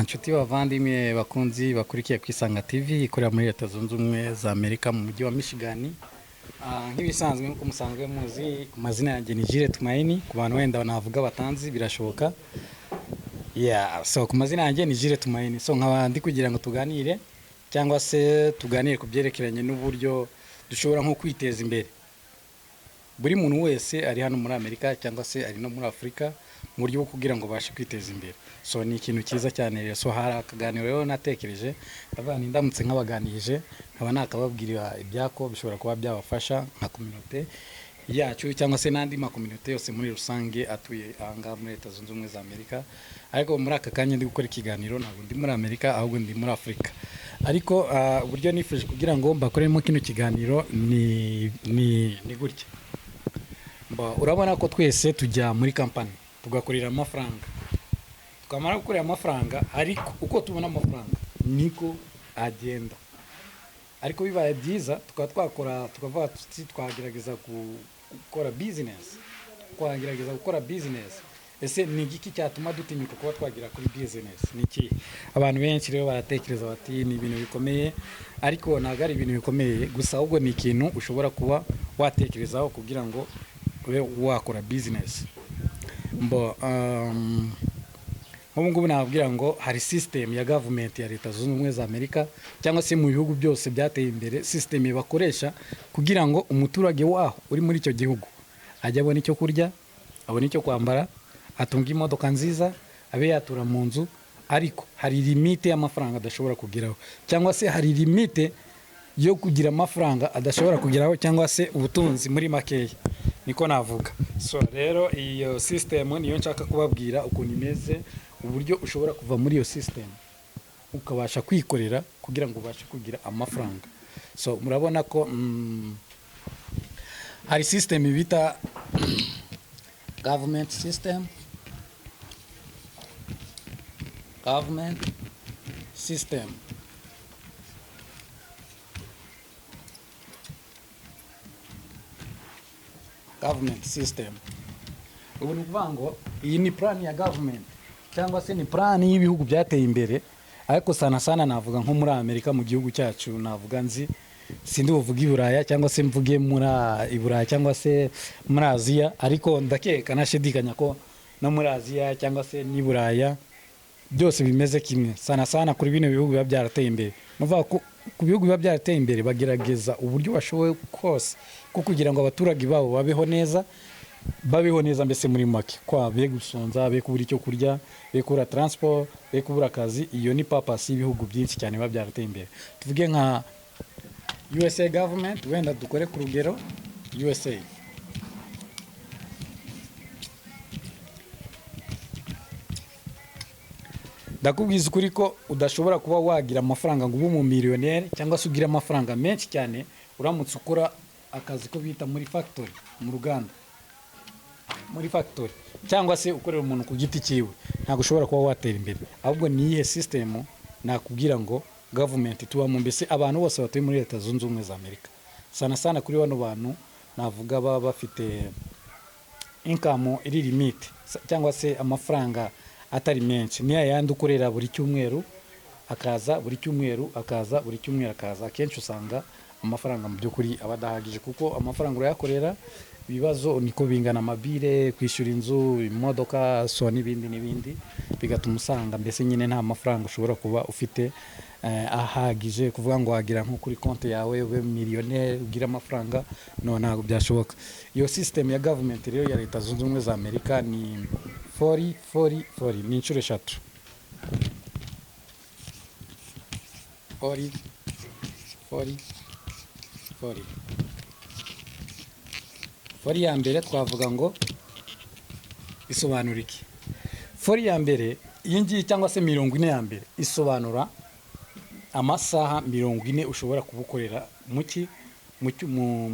Nshuti bavandimwe bakunzi bakurikiye ku Isanga TV ikorera muri Leta Zunze Ubumwe za Amerika mu mujyi wa Michigan. Nk'ibisanzwe nk'uko musanzwe muzi, amazina yanjye ni Jules Tumaini. Ku bantu wenda navuga batanzi birashoboka. So ku mazina yanjye ni Jules Tumaini. So nkaba ndi kugira ngo tuganire cyangwa se tuganire ku byerekeranye n'uburyo dushobora nko kwiteza imbere. Buri muntu wese ari hano muri Amerika cyangwa se ari no muri Afrika mu buryo bwo kugira ngo bashe kwiteza imbere. So ni ikintu cyiza cyane rero. So hari akaganiro rero natekereje abana ndamutse nk'abaganirije nkaba nakababwirira ibyako bishobora kuba byabafasha nka community yacu cyangwa se n'andi ma community yose muri rusange atuye ahanga muri Leta Zunze Ubumwe za Amerika. Ariko muri aka kanya ndi gukora ikiganiro ntabwo ndi muri Amerika ahubwo ndi muri Afrika. Ariko uburyo nifuje kugira ngo mbakoremo kino kiganiro ni gutya. Urabona ko twese tujya muri company tugakorera amafaranga, tukamara gukorera amafaranga, ariko uko tubona amafaranga niko agenda. Ariko bibaye byiza tukavuga twagerageza gukora business. Ese ni igiki cyatuma dutinyuka kuba twagira kuri business? Niki abantu benshi rero baratekereza bati ni ibintu bikomeye, ariko ntabwo ari ibintu bikomeye gusa, ahubwo ni ikintu ushobora kuba watekerezaho kugira ngo ube wakora business. Nk'ubu ngubu nababwira ngo hari system ya government ya Leta Zunze Ubumwe za Amerika cyangwa se mu bihugu byose byateye imbere, system bakoresha kugira ngo umuturage waho uri muri icyo gihugu ajya abona icyo kurya, abona icyo kwambara, atunga imodoka nziza, abe yatura mu nzu. Ariko hari limite y'amafaranga adashobora kugeraho, cyangwa se hari limite yo kugira amafaranga adashobora kugeraho, cyangwa se ubutunzi muri makeya, niko navuga. So rero iyo system niyo nshaka kubabwira ukuntu imeze, uburyo ushobora kuva muri iyo system ukabasha kwikorera kugira ngo ubashe kugira amafaranga. So murabona ko hari system bita government system. Ubu ni ukuvuga ngo iyi ni plan ya government cyangwa se ni plan y'ibihugu byateye imbere, ariko sana navuga nko muri Amerika mu gihugu cyacu navuga sindi buvuga Iburaya cyangwa se mvuge muri Iburaya cyangwa se muri Aziya, ariko ndakeka nashidikanya ko no muri Aziya cyangwa se n'Iburaya byose bimeze kimwe. Sana kuri bino bihugu biba byarateye imbere, nuvuga ko ku bihugu biba byarateye imbere bagerageza uburyo bashoboye kose ko kugira ngo abaturage babo babeho neza mbese muri make, kwa be gusonza, be kubura icyo kurya, be kubura transport, be kubura akazi. Iyo ni purpose y'ibihugu byinshi cyane biba byarateye imbere. Tuvuge nka USA government, wenda dukore ku rugero USA. Ndakubwiza ukuri ko udashobora kuba wagira amafaranga ngo ube umumiliyoneri cyangwa se ugira amafaranga menshi cyane uramutse ukora akazi ko bita muri factory, mu ruganda, muri factory, cyangwa se ukorera umuntu ku giti cyiwe. Ntabwo ushobora kuba watera imbere. Ahubwo ni iyihe system nakubwira ngo government tubamo, mbese abantu bose batuye muri Leta Zunze Ubumwe za Amerika, sana kuri bano bantu navuga baba bafite income iri limit cyangwa se amafaranga atari menshi, niya yandi ukorera buri cyumweru akaza, akenshi usanga amafaranga mu by'ukuri abadahagije, kuko amafaranga urayakorera ibibazo niko bingana, amabire, kwishyura inzu, imodoka, so n'ibindi, bigatuma usanga mbese nyine nta mafaranga ushobora kuba ufite ahagije kuvuga ngo wagira nko kuri konti yawe ube miliyoneri ugira amafaranga. Ntabwo byashoboka. Iyo system ya government rero ya Leta Zunze Ubumwe za Amerika ni 40 ni inshuro 3. 40 ya mbere twavuga ngo isobanura iki? 40 ya mbere iyi ngiyi cyangwa se 40 ya mbere isobanura amasaha 40 ushobora kubukorera mu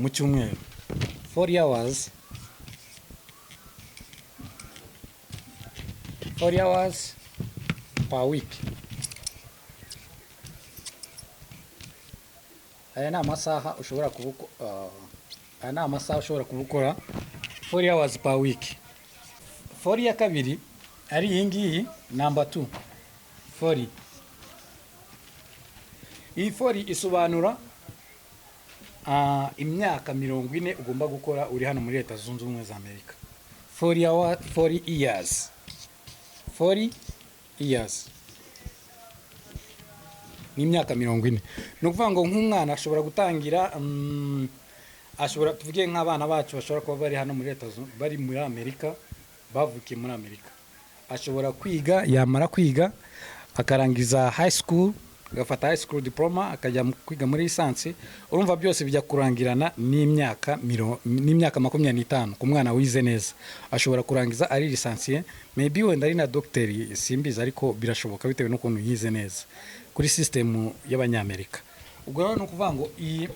cyumweru. 40 hours per week. Aya ni amasaha ushobora kubukora 40 hours per week. 40 ya kabiri ari iyi ngiyi number 2. 40. Iyi 40 isobanura imyaka 40 ugomba gukora uri hano muri Leta Zunze Ubumwe za Amerika. 40 years. 40 years. Ni imyaka 40. No kuvuga ngo nk'umwana ashobora gutangira ashobora tuvuge nk'abana bacu bashobora kuba bari hano muri Leta Zunze bari muri Amerika, bavukiye muri Amerika. Ashobora kwiga, yamara kwiga akarangiza high school, agafata high school diploma, akajya kwiga muri lisansi. Urumva byose bijya kurangirana n'imyaka 25 ku mwana wize neza. Ashobora kurangiza ari lisansiye, maybe wenda ari na doctor, simbizi, ariko birashoboka bitewe n'ukuntu yize neza kuri system y'Abanyamerika. Ubwo rero no kuvuga ngo iyi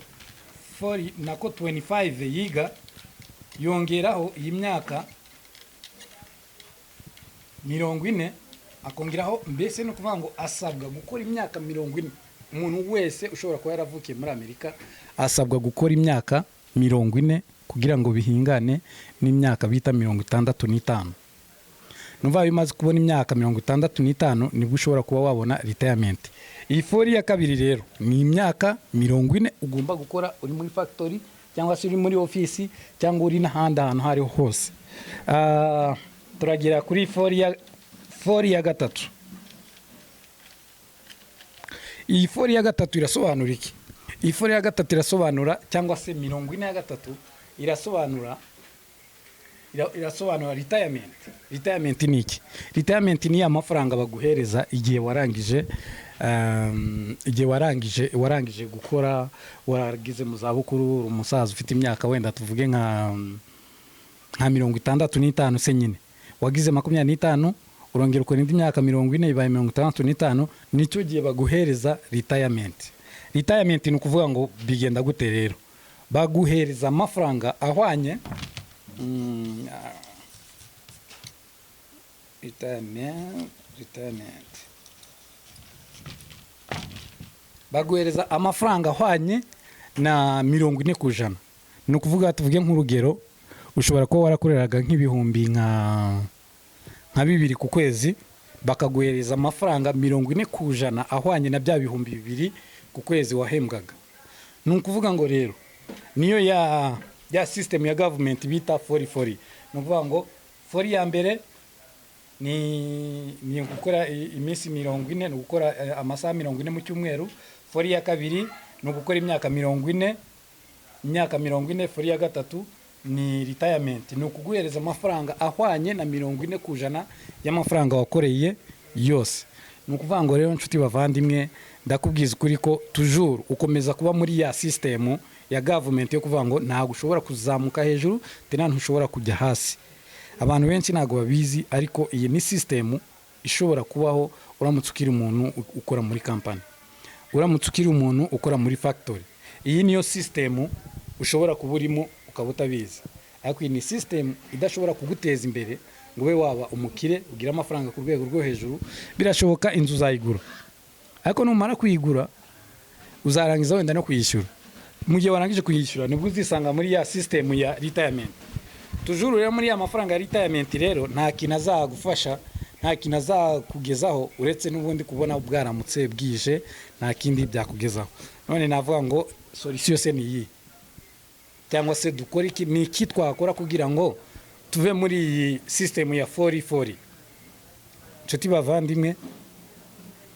40 nako 25 yiga yongeraho iyi myaka 40, akongeraho, mbese no kuvuga ngo asabwa gukora imyaka 40. Umuntu wese ushobora kuba yaravukiye muri Amerika asabwa gukora imyaka 40 kugira ngo bihingane n'imyaka bita 65. Numva bimaze kubona imyaka 65 nibwo ushobora kuba wabona retirement. Iyi 40 ya kabiri rero ni imyaka 40 ugomba gukora uri muri factory cyangwa se uri muri office cyangwa uri n'ahandi ahantu hari hose. Turagira kuri 40 ya gatatu. Iyi 40 ya gatatu irasobanura iki? Iyi 40 ya gatatu irasobanura, cyangwa se 40 ya gatatu irasobanura retirement. Retirement ni iki? Retirement ni amafaranga baguhereza igihe warangije gukora, waragize mu zabukuru, umusaza ufite imyaka wenda tuvuge nka 65 se nyine. Wagize 25 urongera ukora indi myaka 40 ibaye 65, nicyo gihe baguhereza retirement. Retirement ni ukuvuga ngo bigenda gute rero? Baguhereza amafaranga ahwanye retirement. Baguhereza amafaranga ahwanye na 40%. Ni ukuvuga tuvuge nk'urugero, ushobora kuba warakoreraga nk'ibihumbi nka 2 ku kwezi, bakaguhereza amafaranga 40% ahwanye na bya bihumbi 2 ku kwezi wahembwaga. Ni ukuvuga ngo rero niyo ya system ya government bita 40-40. Ni ukuvuga ngo 40 ya mbere ni gukora iminsi 40, ni gukora amasaha 40 mu cyumweru. 40 ya kabiri ni gukora imyaka 40, 40. Ya gatatu ni retirement, ni ukuguhereza amafaranga ahwanye na 40% y'amafaranga wakoreye yose. Ni ukuvuga ngo rero nshuti bavandimwe, ndakubwiza ukuri ko toujours ukomeza kuba muri ya system ya government yo kuvuga ngo ntago ushobora kuzamuka hejuru tena ntushobora kujya hasi. Abantu benshi ntago babizi, ariko iyi ni system ishobora kubaho uramutse ukiri umuntu ukora muri company, uramutse ukiri umuntu ukora muri factory. Iyi niyo system ushobora kuburimo ukaba utabizi, ariko iyi ni system idashobora kuguteza imbere ngo we waba umukire ugira amafaranga ku rwego rwo hejuru. Birashoboka inzu uzayigura, ariko numara kuyigura uzarangiza wenda no kuyishyura. Mu gihe warangije kuyishyura nibwo uzisanga muri ya system ya retirement. Toujours rero muri ya mafaranga ya retirement rero nta kintu azagufasha, nta kintu azakugezaho uretse n'ubundi kubona bwaramutse bwije, nta kindi byakugezaho. None navuga ngo solution se ni iyi, cyangwa se dukora iki, ni iki twakora kugira ngo tuve muri iyi system ya 40-40. Nshuti bavandimwe,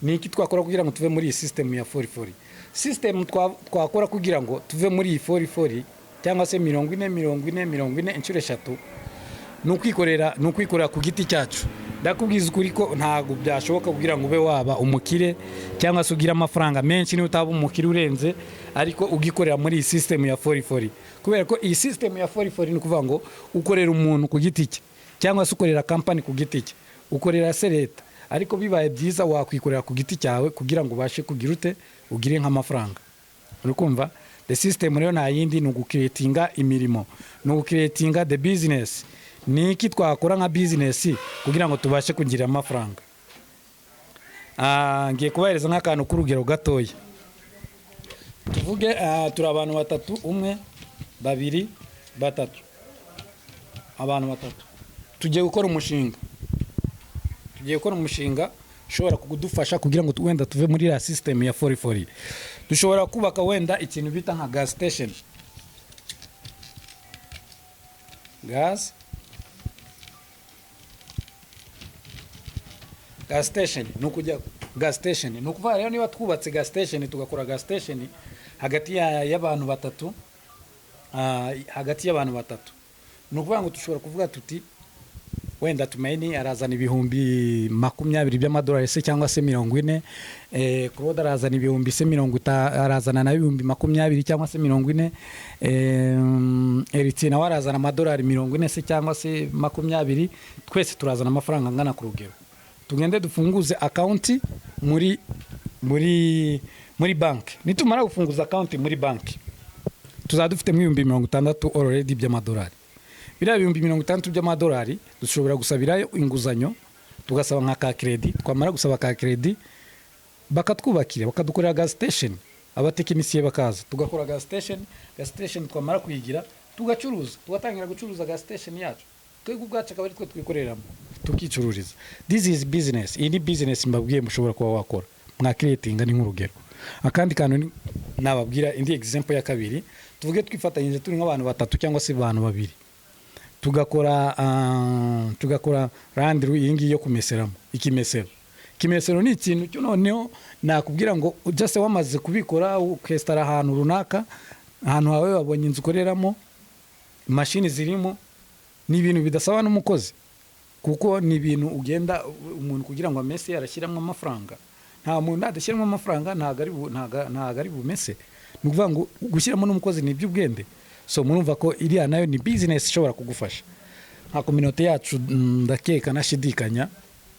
ni iki twakora kugira ngo tuve muri iyi system ya 40-40? System twakora kugira ngo tuve muri iyi 40-40 cyangwa se 40-40 inshuro 3, ni ukwikorera ku giti cyacu. Ndakubwiza ukuri ko ntago byashoboka kugira ngo ube waba umukire cyangwa se ugira amafaranga menshi ni utaba umukire urenze, ariko ugikorera muri iyi system ya 40-40. Kubera ko iyi system ya 40-40 ni kuvuga ngo ukorera umuntu ku giti cye, cyangwa se ukorera company ku giti cye, ukorera se leta. Ariko bibaye byiza wakwikorera ku giti cyawe kugira ngo ubashe kugira ute, ugire nk'amafaranga. Urikumva? The system rero nta yindi ni ugucreatinga imirimo, ni ugucreatinga the business. Ni iki twakora nka business kugira ngo tubashe kugira amafaranga? Ngiye kubahereza nk'akantu k'urugero gatoya. Tuvuge turi abantu 3, 1, 2, 3. Abantu 3 tugiye gukora umushinga. ushobora kudufasha kugira ngo wenda tuve muri la system ya forifori. Dushobora kubaka wenda ikintu bita nka gas station. Gas station nukujya gas station nukuva rero niba twubatse gas station tugakora gas station hagati y'abantu batatu, hagati y'abantu batatu, nukuvuga ngo dushobora kuvuga tuti wenda Tumaini arazana ibihumbi 20 by'amadolari se cyangwa se 40, Claude arazana ibihumbi se 40, arazana na ibihumbi 20 cyangwa se 40, Eritina warazana amadolari 40 se cyangwa se 20, twese turazana amafaranga angana ku rugero. Tugende dufunguze account muri bank. Nitumara gufunguza account muri bank tuzadufite mu 60 already by'amadolari. Bira 60 by'amadolari dushobora gusabirayo inguzanyo, tugasaba nka ka credit, twamara gusaba ka credit bakatwubakira, bakadukorera gas station, abatekinisiye bakaza tugakora gas station twamara kuyigira tugacuruza, tugatangira gucuruza gas station yacu. Twego bwacu akaba ari twe twikoreramo tukicururiza. This is business. Ini business mbabwiye mushobora kuba wakora mwa creating ni nk'urugero. Akandi kantu nababwira indi example ya kabiri, tuvuge twifatanyije turi nk'abantu batatu cyangwa se abantu babiri, tugakora randru yingi yo kumeseramo. Ikimesero ni ikintu cyo noneho nakubwira ngo just wamaze kubikora ukestara ahantu runaka, ahantu hawe wabonye inzu ukoreramo, machine zirimo, ni ibintu bidasaba n'umukozi, kuko ni ibintu ugenda umuntu kugira ngo amese arashyiramo amafaranga. Nta muntu adashyiramo amafaranga ntago ari bumese, nukuvuga ngo gushyiramo n'umukozi ni by'ubwende. So murumva ko iriya nayo ni business ishobora kugufasha. Nka community yacu ndakeka nashidikanya,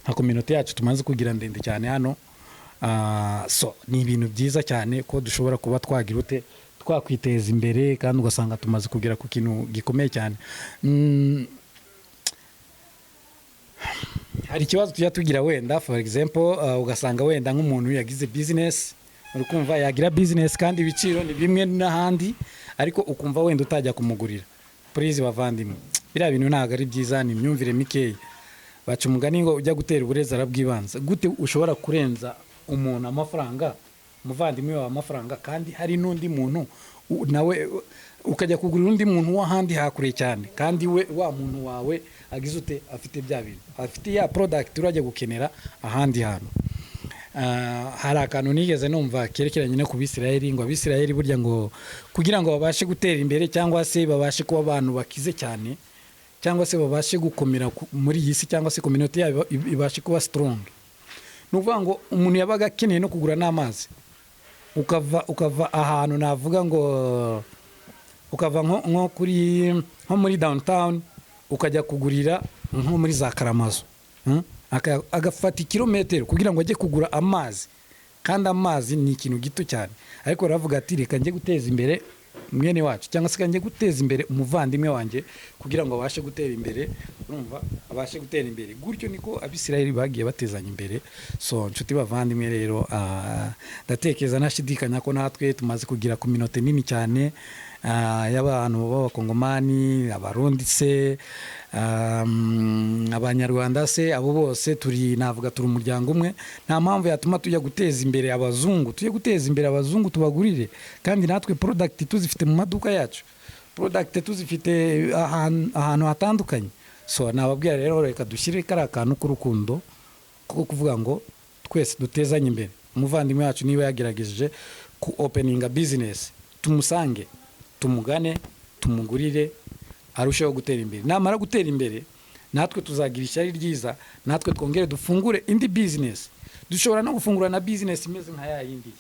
nka community yacu tumaze kugira ndende cyane hano, so ni ibintu byiza cyane ko dushobora kuba twagira ute twakwiteza imbere kandi ugasanga tumaze kugira ku kintu gikomeye cyane. Hari ikibazo tujya tugira wenda for example, ugasanga wenda nk'umuntu yagize business, uri kumva yagira business kandi ibiciro ni bimwe n'ahandi, ariko ukumva wenda utajya kumugurira. Please bavandimwe, bira bintu ntago ari byiza, ni imyumvire mikeya. Baca umugani ngo ujya gutera uburezi arabwibanza. Gute ushobora kurenza umuntu amafaranga, umuvandimwe wawe amafaranga, kandi hari n'undi muntu nawe ukajya kugurira undi muntu w'ahandi hakure cyane, kandi we wa muntu wawe agize ute afite bya bintu, afite ya product urajya gukenera ahandi hantu. Hari akantu nigeze numva kerekeranye no ku Bisirayeli, ngo Abisirayeli burya ngo kugira ngo babashe gutera imbere cyangwa se babashe kuba abantu bakize cyane, cyangwa se babashe gukomera muri iyi si, cyangwa se community yabo ibashe kuba strong, nuvuga ngo umuntu yabaga akeneye no kugura n'amazi, ukava ahantu navuga ngo ukava nko muri downtown ukajya kugurira nko muri za Karamazo, agafata kilometero kugira ngo ajye kugura amazi, kandi amazi ni ikintu gito cyane, ariko ravuga ati reka njye guteza imbere mwene wacu, cyangwa se njye guteza imbere umuvandimwe wanjye kugira ngo abashe gutera imbere, urumva abashe gutera imbere. Gutyo niko Abisirayeli bagiye batezanya imbere. So nshuti bavandimwe rero, ndatekereza nashidikanya ko natwe tumaze kugira community nini cyane y'abantu b'abakongomani, abarundi se, abanyarwanda se, abo bose turi navuga turi umuryango umwe. Nta mpamvu yatuma tujya guteza imbere abazungu, tujye guteza imbere abazungu tubagurire, kandi natwe product tuzifite mu maduka yacu, product tuzifite ahantu hatandukanye. So nababwira rero reka dushyire kari akantu k'urukundo ko kuvuga ngo twese dutezanye imbere. Umuvandimwe wacu niba yagerageje ku openinga business, tumusange, tumugane, tumugurire, arushaho gutera imbere. Namara gutera imbere natwe tuzagira ishyari ryiza, natwe twongere dufungure indi business. Dushobora no gufungura na business imeze nka ya yindi,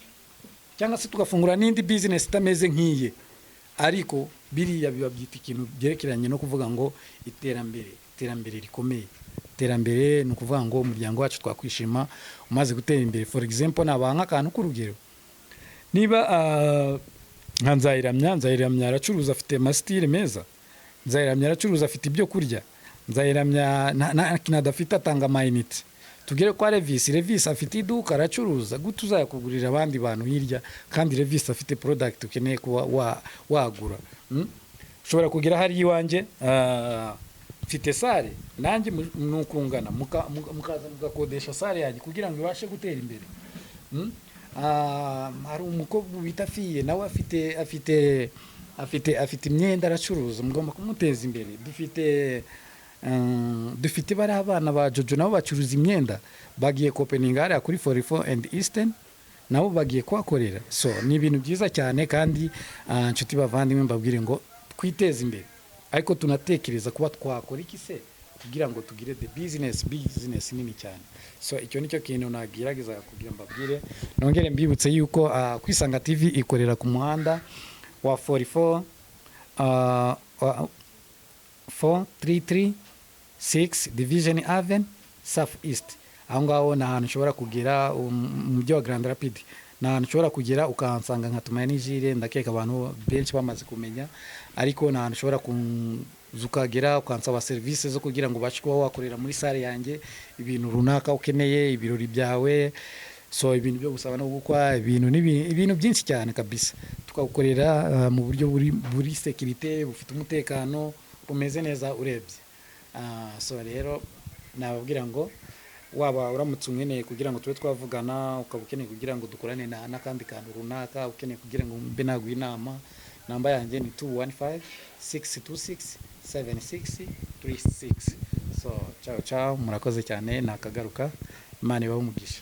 cyangwa se tugafungura n'indi business itameze nk'iye, ariko biriya biba byita ikintu byerekeranye no kuvuga ngo iterambere rikomeye. Iterambere ni ukuvuga ngo umuryango wacu twakwishima umaze gutera imbere. For example, nabanka akantu k'urugero, niba Nzayiramya aracuruza afite masitire meza, Nzayiramya aracuruza afite ibyo kurya, Nzayiramya nadafite atanga amayinite, tugere kwa Levis afite iduka aracuruza, gute uzayakugurira abandi bantu hirya kandi Levis afite product ukeneye kuba wagura. Ushobora kugira hari iwanjye mfite sare nanjye nukungana mukaza mugakodesha sare yanjye kugira ngo ibashe gutera imbere. Hari umukobwa bita Fiye nawe afite imyenda aracuruza, mugomba kumuteza imbere. Dufite bari abana ba Jojo nabo bacuruza imyenda, bagiye Copenhagen hariya kuri 44 and Eastern, nabo bagiye kuhakorera. So ni ibintu byiza cyane, kandi nshuti bavandimwe mbabwire ngo twiteze imbere, ariko tunatekereza kuba twakora iki se kugira ngo tugire the business nini cyane. So icyo nicyo kintu nagerageza kugira mbabwire. Nongere mbibutse yuko Kwisanga TV ikorera ku muhanda wa 44 433 Division Avenue South East. Aho ngaho ni ahantu ushobora kugera mu mujyi wa Grand Rapid, ni ahantu ushobora kugera ukahansanga nka Tumaini Jire. Ndakeka abantu benshi bamaze kumenya, ariko ni ahantu ushobora ukagera ukansaba serivisi zo kugira ngo ubashe kuba wakorera muri sare yanjye ibintu runaka ukeneye, ibirori byawe, so ibintu byo gusaba no gukwa ibintu byinshi cyane kabisa. Tukagukorera mu buryo buri security, bufite umutekano, umeze neza urebye. So rero nababwira ngo waba uramutse unkeneye kugira ngo tube twavugana, ukaba ukeneye kugira ngo dukorane n'akandi kantu runaka, ukeneye kugira ngo mbe naguha inama, namba yanjye ni 215 626 7636. So ciao, murakoze cyane, nakagaruka. Imana ibahe umugisha.